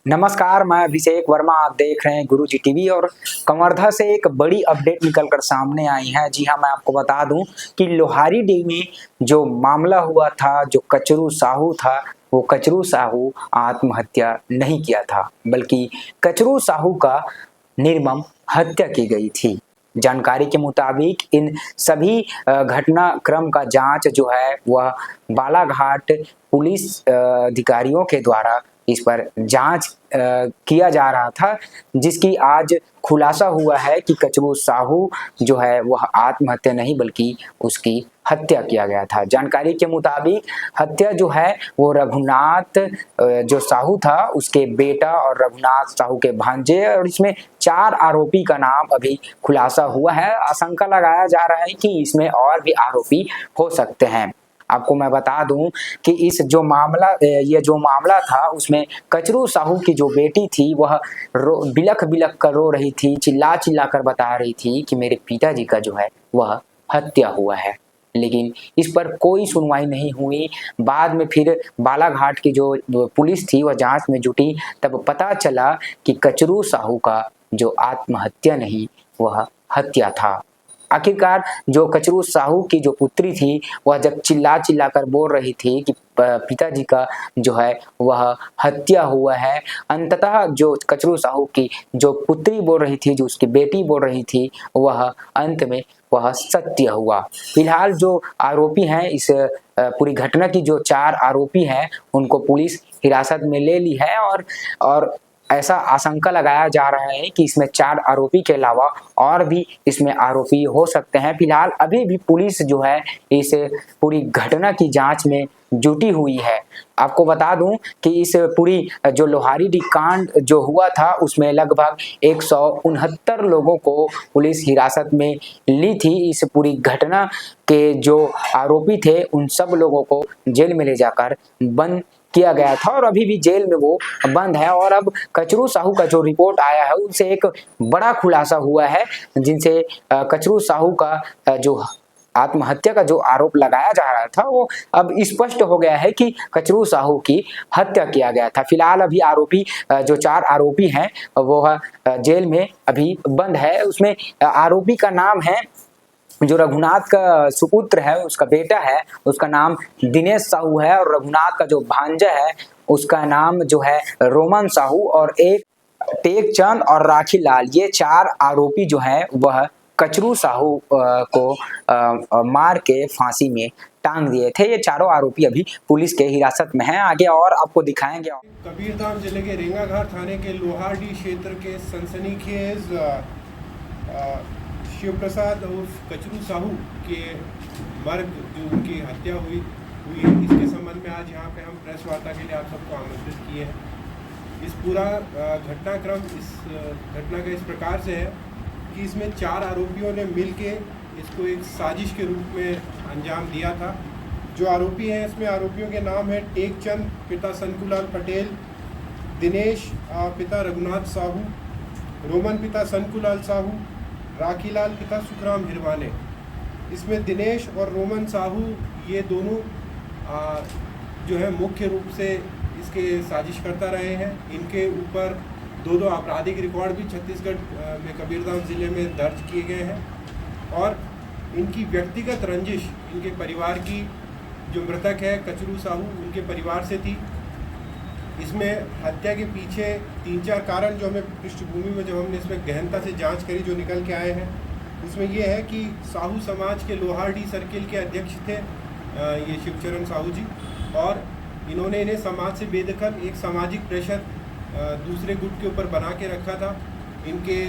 नमस्कार, मैं अभिषेक वर्मा। आप देख रहे हैं गुरुजी टीवी और कवर्धा से एक बड़ी अपडेट निकल कर सामने आई है। जी हाँ, मैं आपको बता दूं कि लोहारीडीह में जो मामला हुआ था, जो कचरू साहू था, वो कचरू साहू आत्महत्या नहीं किया था, बल्कि कचरू साहू का निर्मम हत्या की गई थी। जानकारी के मुताबिक इन सभी घटनाक्रम का जांच जो है वह बालाघाट पुलिस अधिकारियों के द्वारा इस पर जांच किया जा रहा था, जिसकी आज खुलासा हुआ है कि कचरू साहू जो है वह आत्महत्या नहीं बल्कि उसकी हत्या किया गया था। जानकारी के मुताबिक हत्या जो है वो रघुनाथ जो साहू था उसके बेटा और रघुनाथ साहू के भांजे, और इसमें 4 आरोपी का नाम अभी खुलासा हुआ है। आशंका लगाया जा रहा है कि इसमें और भी आरोपी हो सकते हैं। आपको मैं बता दूं कि ये जो मामला था उसमें कचरू साहू की जो बेटी थी वह बिलख बिलख कर रो रही थी, चिल्ला चिल्ला कर बता रही थी कि मेरे पिताजी का जो है वह हत्या हुआ है, लेकिन इस पर कोई सुनवाई नहीं हुई। बाद में फिर बालाघाट की जो पुलिस थी वह जांच में जुटी, तब पता चला कि कचरू साहू का जो आत्महत्या नहीं वह हत्या था। आखिरकार जो कचरू साहू की जो पुत्री थी वह जब चिल्ला चिल्ला कर बोल रही थी कि पिताजी का जो है वह हत्या हुआ है, अंततः जो कचरू साहू की जो पुत्री बोल रही थी, जो उसकी बेटी बोल रही थी, वह अंत में वह सत्य हुआ। फिलहाल जो आरोपी हैं इस पूरी घटना की, जो 4 आरोपी हैं उनको पुलिस हिरासत में ले ली है और ऐसा आशंका लगाया जा रहा है कि इसमें 4 आरोपी के अलावा और भी इसमें आरोपी हो सकते हैं। फिलहाल अभी भी पुलिस जो है इस पूरी घटना की जांच में जुटी हुई है। आपको बता दूं कि इस पूरी जो लोहारीडीह कांड जो हुआ था उसमें लगभग 169 लोगों को पुलिस हिरासत में ली थी। इस पूरी घटना के जो आरोपी थे उन सब लोगों को जेल में ले जाकर बंद किया गया था और अभी भी जेल में वो बंद है। और अब कचरू साहू का जो रिपोर्ट आया है उनसे एक बड़ा खुलासा हुआ है, जिनसे कचरू साहू का जो आत्महत्या का जो आरोप लगाया जा रहा था वो अब स्पष्ट हो गया है कि कचरू साहू की हत्या किया गया था। फिलहाल अभी आरोपी जो 4 आरोपी हैं वो जेल में अभी बंद है। उसमें आरोपी का नाम है, जो रघुनाथ का सुपुत्र है, उसका बेटा है, उसका नाम दिनेश साहू है, और रघुनाथ का जो भांजा है उसका नाम जो है रोमन साहू, और एक टेकचंद और राखी लाल। ये 4 आरोपी जो है वह कचरू साहू को मार के फांसी में टांग दिए थे। ये चारों आरोपी अभी पुलिस के हिरासत में हैं। आगे और आपको दिखाएंगे। कबीरधाम जिले के रेंगाघाट थाने के लोहारडीह क्षेत्र के सनसनीखेज शिव प्रसाद उर्फ कचरू साहू के मर्ग जो उनकी हत्या हुई है, इसके संबंध में आज यहाँ पे हम प्रेस वार्ता के लिए आप सबको आमंत्रित किए हैं। इस पूरा घटनाक्रम इस घटना का इस प्रकार से है कि इसमें 4 आरोपियों ने मिलके इसको एक साजिश के रूप में अंजाम दिया था। जो आरोपी हैं इसमें आरोपियों के नाम हैं टेकचंद पिता सनकुलाल पटेल, दिनेश पिता रघुनाथ साहू, रोमन पिता सनकुलाल साहू, राखीलाल पिता सुखराम हिरवाने। इसमें दिनेश और रोमन साहू ये दोनों जो है मुख्य रूप से इसके साजिश करता रहे हैं। इनके ऊपर 2 आपराधिक रिकॉर्ड भी छत्तीसगढ़ में कबीरधाम ज़िले में दर्ज किए गए हैं, और इनकी व्यक्तिगत रंजिश इनके परिवार की, जो मृतक है कचरू साहू, उनके परिवार से थी। इसमें हत्या के पीछे 3-4 कारण जो हमें पृष्ठभूमि में जब हमने इसमें गहनता से जांच करी जो निकल के आए हैं, उसमें ये है कि साहू समाज के लोहारडीह सर्किल के अध्यक्ष थे ये शिवचरण साहू जी, और इन्होंने इन्हें समाज से बेदखल एक सामाजिक प्रेशर दूसरे गुट के ऊपर बना के रखा था। इनके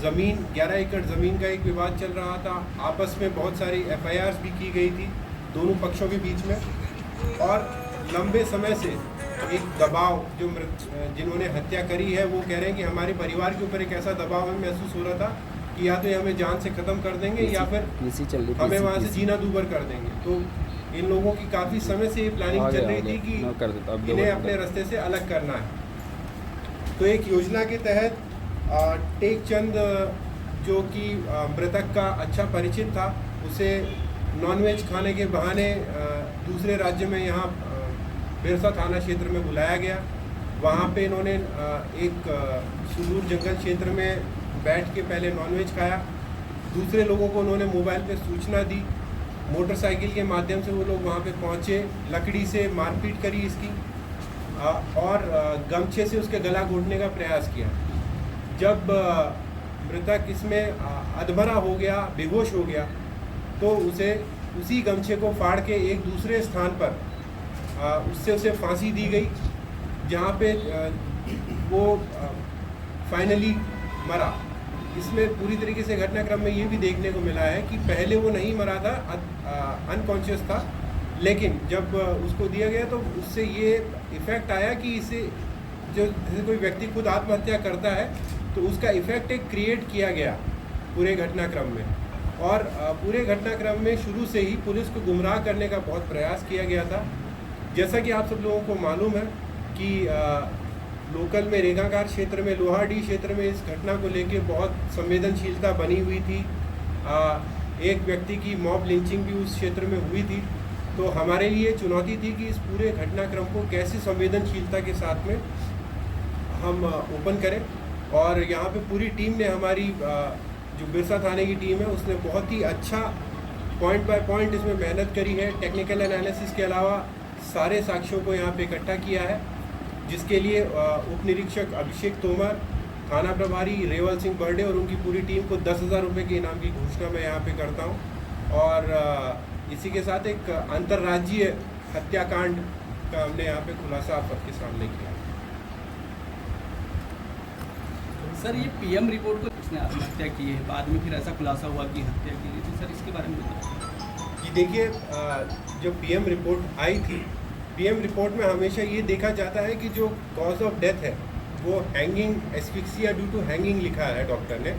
ज़मीन 11 एकड़ ज़मीन का एक विवाद चल रहा था। आपस में बहुत सारी FIRs भी की गई थी दोनों पक्षों के बीच में, और लंबे समय से एक दबाव जो जिन्होंने हत्या करी है वो कह रहे हैं कि हमारे परिवार के ऊपर एक ऐसा दबाव हमें महसूस हो रहा था कि या तो ये हमें जान से ख़त्म कर देंगे या फिर हमें वहाँ से जीना दूभर कर देंगे। तो इन लोगों की काफ़ी समय से ये प्लानिंग चल रही थी कि इन्हें अपने रास्ते से अलग करना है। तो एक योजना के तहत टेकचंद जो कि मृतक का अच्छा परिचित था, उसे नॉनवेज खाने के बहाने दूसरे राज्य में यहाँ बिरसा थाना क्षेत्र में बुलाया गया। वहाँ पे इन्होंने एक सुदूर जंगल क्षेत्र में बैठ के पहले नॉनवेज खाया। दूसरे लोगों को उन्होंने मोबाइल पे सूचना दी, मोटरसाइकिल के माध्यम से वो लोग वहाँ पे पहुँचे, लकड़ी से मारपीट करी इसकी और गमछे से उसके गला घोटने का प्रयास किया। जब मृतक इसमें अधमरा हो गया, बेहोश हो गया, तो उसी गमछे को फाड़ के एक दूसरे स्थान पर उससे उसे फांसी दी गई, जहाँ पे वो फाइनली मरा। इसमें पूरी तरीके से घटनाक्रम में ये भी देखने को मिला है कि पहले वो नहीं मरा था, अनकॉन्शियस था, लेकिन जब उसको दिया गया तो उससे ये इफ़ेक्ट आया कि इसे जैसे कोई व्यक्ति खुद आत्महत्या करता है तो उसका इफ़ेक्ट एक क्रिएट किया गया पूरे घटनाक्रम में। और पूरे घटनाक्रम में शुरू से ही पुलिस को गुमराह करने का बहुत प्रयास किया गया था। जैसा कि आप सब लोगों को मालूम है कि लोकल में रेगाकार क्षेत्र में, लोहारडी क्षेत्र में इस घटना को लेके बहुत संवेदनशीलता बनी हुई थी। एक व्यक्ति की मॉब लिंचिंग भी उस क्षेत्र में हुई थी। तो हमारे लिए चुनौती थी कि इस पूरे घटनाक्रम को कैसे संवेदनशीलता के साथ में हम ओपन करें। और यहाँ पे पूरी टीम ने, हमारी जो बिरसा थाने की टीम है, उसने बहुत ही अच्छा पॉइंट बाय पॉइंट इसमें मेहनत करी है। टेक्निकल एनालिसिस के अलावा सारे साक्ष्यों को यहाँ पे इकट्ठा किया है, जिसके लिए उप निरीक्षक अभिषेक तोमर, थाना प्रभारी रेवल सिंह बर्डे और उनकी पूरी टीम को 10,000 रुपये के इनाम की घोषणा मैं यहाँ पे करता हूँ। और इसी के साथ एक अंतर्राज्यीय हत्याकांड का हमने यहाँ पे खुलासा आप सबके सामने किया। सर, ये पीएम रिपोर्ट को इसने आत्महत्या की है, बाद में फिर ऐसा खुलासा हुआ कि हत्या की गई थी। सर, इसके बारे में बताइए। जी देखिए, जब पीएम रिपोर्ट आई थी, पीएम रिपोर्ट में हमेशा ये देखा जाता है कि जो कॉज ऑफ डेथ है वो hanging, asphyxia due to hanging लिखा है डॉक्टर ने,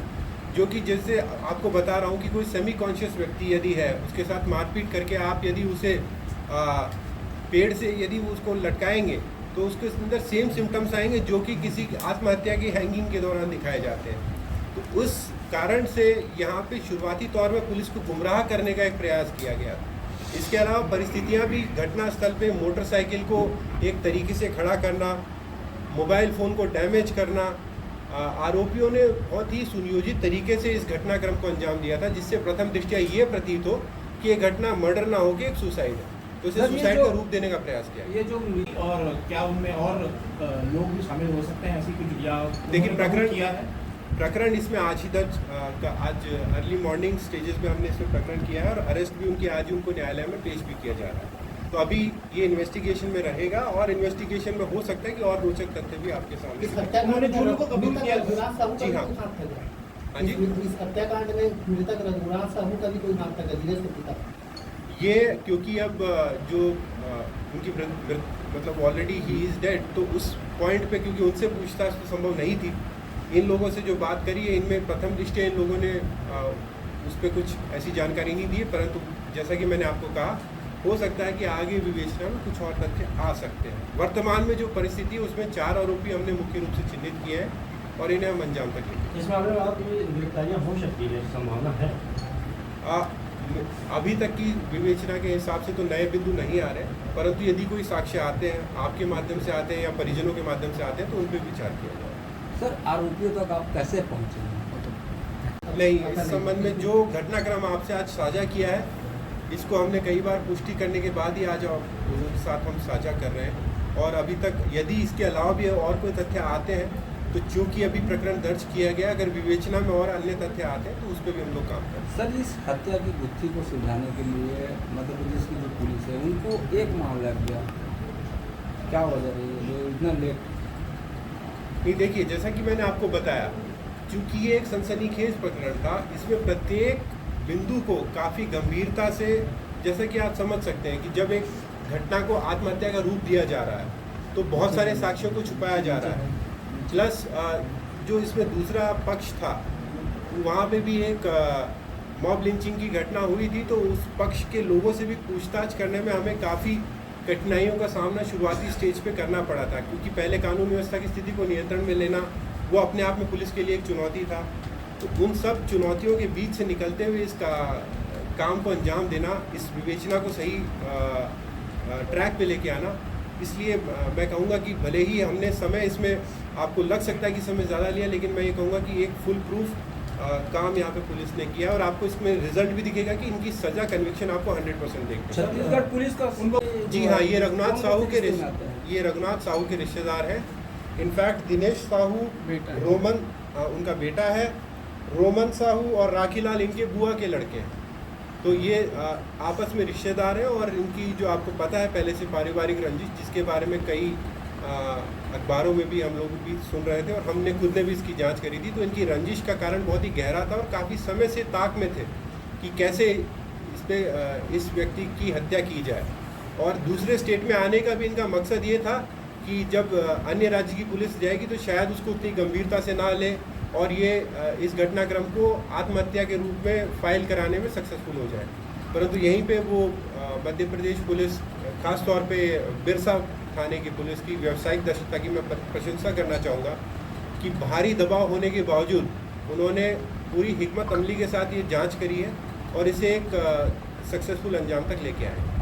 जो कि जैसे आपको बता रहा हूँ कि कोई सेमी कॉन्शियस व्यक्ति यदि है, उसके साथ मारपीट करके आप यदि उसे पेड़ से यदि उसको लटकाएंगे तो उसके अंदर सेम सिम्टम्स आएंगे जो कि किसी आत्महत्या की हैंगिंग के दौरान दिखाए जाते हैं। तो उस कारण से यहाँ पे शुरुआती तौर में पुलिस को गुमराह करने का एक प्रयास किया गया। इसके अलावा परिस्थितियाँ भी घटनास्थल पे मोटरसाइकिल को एक तरीके से खड़ा करना, मोबाइल फ़ोन को डैमेज करना, आरोपियों ने बहुत ही सुनियोजित तरीके से इस घटनाक्रम को अंजाम दिया था, जिससे प्रथम दृष्टया ये प्रतीत हो कि ये घटना मर्डर ना हो कि एक सुसाइड है। तो इसे सुसाइड का रूप देने का प्रयास किया। ये जो और क्या उनमें और लोग भी शामिल हो सकते हैं ऐसी कुछ, या देखिए प्रकरण किया है? प्रकरण इसमें आज ही दर्ज आज अर्ली मॉर्निंग स्टेजेस में हमने इसमें प्रकरण किया है और अरेस्ट भी उनकी आज ही उनको न्यायालय में पेश भी किया जा रहा है। तो अभी ये इन्वेस्टिगेशन में रहेगा और इन्वेस्टिगेशन में हो सकता है कि और रोचक तथ्य भी आपके सामने। इस हत्याकांड में जुर्म को कबूल किया? जी हाँ। हाँ जी, इस हत्याकांड में मृतक रघुराज साहू का भी कोई हाथ था धीरज के पिता? ये क्योंकि अब जो उनकी मतलब ऑलरेडी ही इज़ डेड, तो उस पॉइंट पे क्योंकि उनसे पूछताछ तो संभव नहीं थी, इन लोगों से जो बात करी है इनमें प्रथम दृष्टया इन लोगों ने उस पर कुछ ऐसी जानकारी नहीं दी है। परंतु जैसा कि मैंने आपको कहा, हो सकता है कि आगे विवेचना में कुछ और तथ्य आ सकते हैं। वर्तमान में जो परिस्थिति है उसमें 4 आरोपी हमने मुख्य रूप से चिन्हित किए हैं और इन्हें हम अंजाम तक लेंगे। इस मामले में आपकी गिरफ्तारियाँ हो सकती है, संभावना है? अभी तक की विवेचना के हिसाब से तो नए बिंदु नहीं आ रहे, परंतु यदि कोई साक्ष्य आते हैं, आपके माध्यम से आते हैं या परिजनों के माध्यम से आते हैं, तो उन पर विचार किया जाए। सर, आरोपियों तक आप कैसे पहुँचे? नहीं, इस संबंध में जो घटनाक्रम आपसे आज साझा किया है, इसको हमने कई बार पुष्टि करने के बाद ही आज उनके साथ हम साझा कर रहे हैं। और अभी तक यदि इसके अलावा भी और कोई तथ्य आते हैं, तो चूँकि अभी प्रकरण दर्ज किया गया, अगर विवेचना में और अन्य तथ्य आते हैं तो उस पर भी हम लोग काम करें। सर, इस हत्या की गुत्थी को सुलझाने के लिए मध्य प्रदेश की जो पुलिस है उनको 1 माह लग गया, क्या वजह रही है जो इतना लेट? नहीं, देखिए जैसा कि मैंने आपको बताया, चूँकि ये एक सनसनीखेज प्रकरण था, इसमें प्रत्येक बिंदु को काफ़ी गंभीरता से, जैसा कि आप समझ सकते हैं कि जब एक घटना को आत्महत्या का रूप दिया जा रहा है तो बहुत सारे साक्ष्यों को छुपाया जा रहा है। प्लस जो इसमें दूसरा पक्ष था, वहाँ पे भी एक मॉब लिंचिंग की घटना हुई थी, तो उस पक्ष के लोगों से भी पूछताछ करने में हमें काफ़ी कठिनाइयों का सामना शुरुआती स्टेज पे करना पड़ा था, क्योंकि पहले कानून व्यवस्था की स्थिति को नियंत्रण में लेना वो अपने आप में पुलिस के लिए एक चुनौती था। तो उन सब चुनौतियों के बीच से निकलते हुए इसका काम को अंजाम देना, इस विवेचना को सही ट्रैक पे लेके आना इसलिए मैं कहूँगा कि भले ही हमने समय इसमें आपको लग सकता है कि समय ज़्यादा लिया, लेकिन मैं ये कहूँगा कि एक फुल प्रूफ काम यहाँ पे पुलिस ने किया और आपको इसमें रिजल्ट भी दिखेगा कि इनकी सजा कन्विक्शन आपको 100% देखते हैं। छत्तीसगढ़ पुलिस का उनको जी हाँ, ये रघुनाथ साहू के रिश्ते में आता है। ये रघुनाथ साहू के रिश्तेदार हैं। इनफैक्ट दिनेश साहू रोमन उनका बेटा है, रोमन साहू और राखीलाल इनके बुआ के लड़के हैं। तो ये आपस में रिश्तेदार हैं और इनकी जो आपको पता है पहले से पारिवारिक रंजिश, जिसके बारे में कई अखबारों में भी हम लोग भी सुन रहे थे और हमने खुद ने भी इसकी जांच करी थी। तो इनकी रंजिश का कारण बहुत ही गहरा था और काफ़ी समय से ताक में थे कि कैसे इस व्यक्ति की हत्या की जाए। और दूसरे स्टेट में आने का भी इनका मकसद ये था कि जब अन्य राज्य की पुलिस जाएगी तो शायद उसको उतनी गंभीरता से ना ले और ये इस घटनाक्रम को आत्महत्या के रूप में फाइल कराने में सक्सेसफुल हो जाए। परंतु यहीं पे वो मध्य प्रदेश पुलिस, खास तौर पे बिरसा थाने की पुलिस की व्यावसायिक दक्षता की मैं प्रशंसा करना चाहूँगा कि भारी दबाव होने के बावजूद उन्होंने पूरी हिकमत अमली के साथ ये जांच करी है और इसे एक सक्सेसफुल अंजाम तक लेके आए।